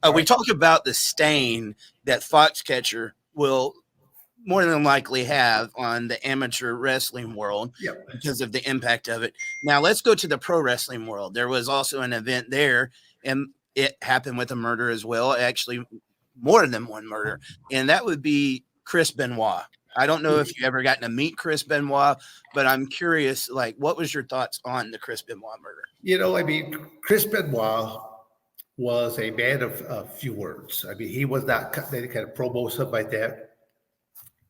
All We right. talk about the stain that Foxcatcher will more than likely have on the amateur wrestling world Yep. because of the impact of it. Now let's go to the pro wrestling world. There was also an event there, and it happened with a murder as well. Actually, more than one murder, and that would be Chris Benoit. I don't know if you ever gotten to meet Chris Benoit, but I'm curious, like, what was your thoughts on the Chris Benoit murder? I mean, Chris Benoit was a man of few words. I mean, he was not any kind of promo, something like that.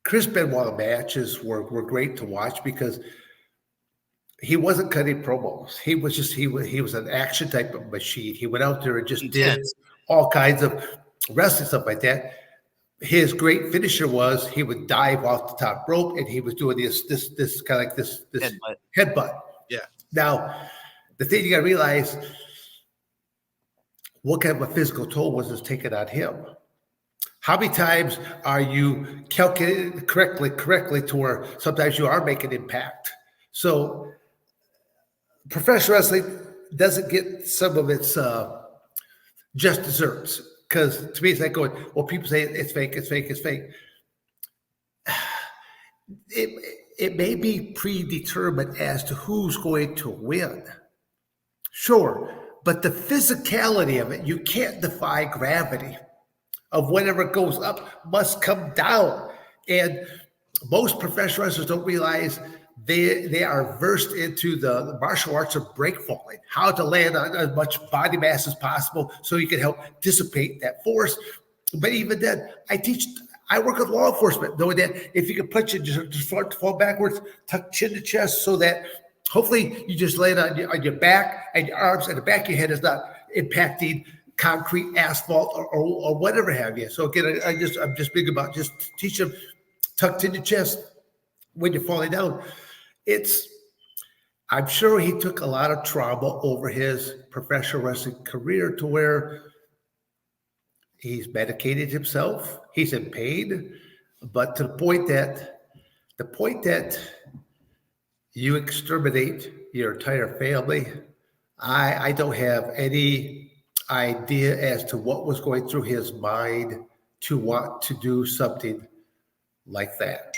Chris Benoit matches were great to watch because he wasn't cutting promos. He was just he was an action type of machine. He went out there and just did Intense. all kinds of wrestling stuff like that. His great finisher was he would dive off the top rope and he was doing this kind of like this headbutt. Yeah. Now, the thing you got to realize, what kind of a physical toll was this taken on him? How many times are you calculating correctly to where sometimes you are making impact? So professional wrestling doesn't get some of its just desserts, because to me it's like going, well, people say it's fake. It may be predetermined as to who's going to win. Sure, but the physicality of it, you can't defy gravity. Of whatever goes up must come down. And most professional wrestlers don't realize they are versed into the martial arts of break falling, how to land on as much body mass as possible so you can help dissipate that force. But even then, I work with law enforcement, knowing that if you can punch it, just fall backwards, tuck chin to chest, so that hopefully you just land on your back and your arms, and the back of your head is not impacting concrete, asphalt, or whatever have you. So again, I'm just big about just teach them tucked in your chest when you're falling down. I'm sure he took a lot of trauma over his professional wrestling career to where he's medicated himself, he's in pain, but to the point that you exterminate your entire family, I don't have any idea as to what was going through his mind to want to do something like that.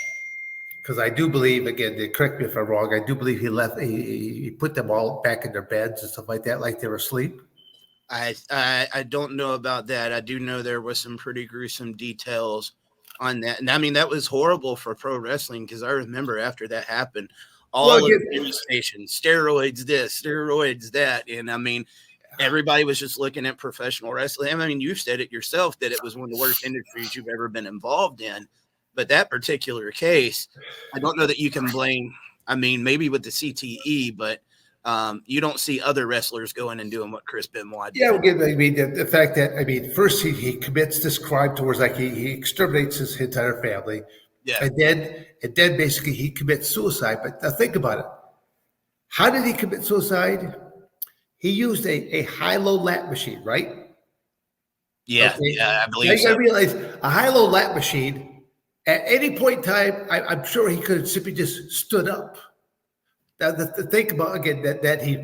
Because I do believe, again, correct me if I'm wrong, I do believe he put them all back in their beds and stuff like that, like they were asleep. I don't know about that. I do know there was some pretty gruesome details on that. And I mean, that was horrible for pro wrestling, because I remember after that happened, all of the news stations, steroids this, steroids that. And I mean, everybody was just looking at professional wrestling. I mean, you've said it yourself that it was one of the worst industries you've ever been involved in. But that particular case, I don't know that you can blame. I mean, maybe with the CTE, but you don't see other wrestlers going and doing what Chris Benoit did. Yeah, I mean, the fact that, I mean, first he commits this crime towards, like, he exterminates his entire family. Yeah. And then basically he commits suicide. But now think about it. How did he commit suicide? He used a high-low lat machine, right? Yeah, okay. Yeah, I believe so. I realize a high-low lat machine, at any point in time, I'm sure he could have simply just stood up. Now, think about, again, that he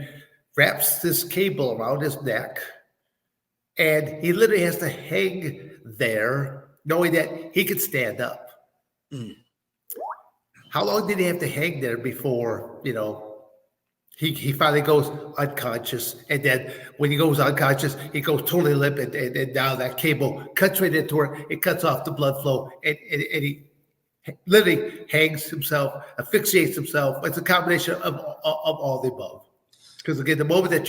wraps this cable around his neck, and he literally has to hang there, knowing that he could stand up. Mm. How long did he have to hang there before, he finally goes unconscious? And then when he goes unconscious, he goes totally limp, and now that cable cuts right into where it cuts off the blood flow, and he literally hangs himself, asphyxiates himself. It's a combination of all the above. Because again, the moment that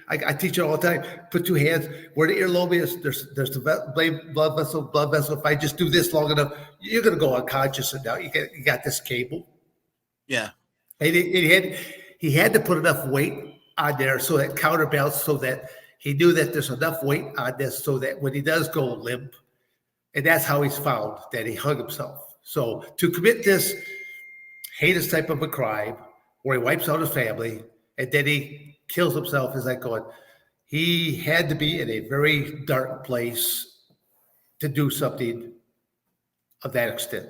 I teach it all the time, put two hands where the earlobe is, there's the blood vessel. If I just do this long enough, you're going to go unconscious, and now you got this cable. Yeah. And he had to put enough weight on there so that counterbalance, so that he knew that there's enough weight on this so that when he does go limp, and that's how he's found that he hung himself. So to commit this heinous type of a crime where he wipes out his family and then he kills himself is like going, he had to be in a very dark place to do something of that extent.